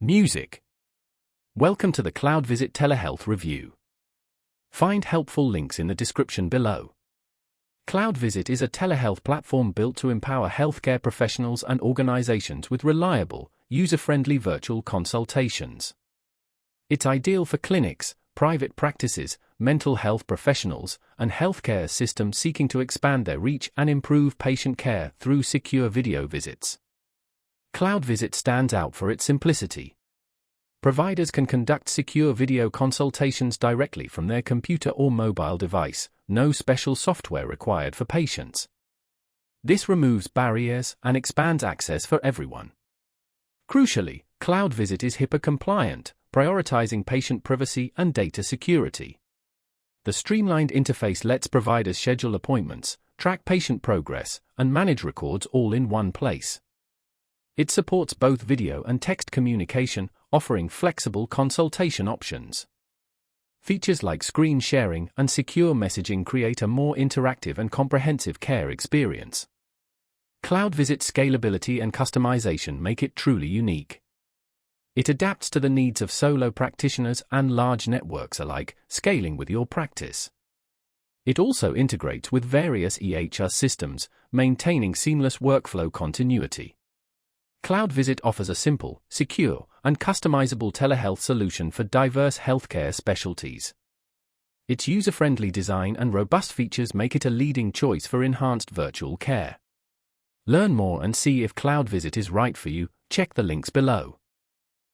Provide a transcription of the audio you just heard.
Music. Welcome to the CloudVisit Telehealth review. Find helpful links in the description below. CloudVisit is a telehealth platform built to empower healthcare professionals and organizations with reliable, user-friendly virtual consultations. It's ideal for clinics, private practices, mental health professionals, and healthcare systems seeking to expand their reach and improve patient care through secure video visits. CloudVisit stands out for its simplicity. Providers can conduct secure video consultations directly from their computer or mobile device, no special software required for patients. This removes barriers and expands access for everyone. Crucially, CloudVisit is HIPAA compliant, prioritizing patient privacy and data security. The streamlined interface lets providers schedule appointments, track patient progress, and manage records all in one place. It supports both video and text communication, offering flexible consultation options. Features like screen sharing and secure messaging create a more interactive and comprehensive care experience. CloudVisit's scalability and customization make it truly unique. It adapts to the needs of solo practitioners and large networks alike, scaling with your practice. It also integrates with various EHR systems, maintaining seamless workflow continuity. CloudVisit offers a simple, secure, and customizable telehealth solution for diverse healthcare specialties. Its user-friendly design and robust features make it a leading choice for enhanced virtual care. Learn more and see if CloudVisit is right for you. Check the links below.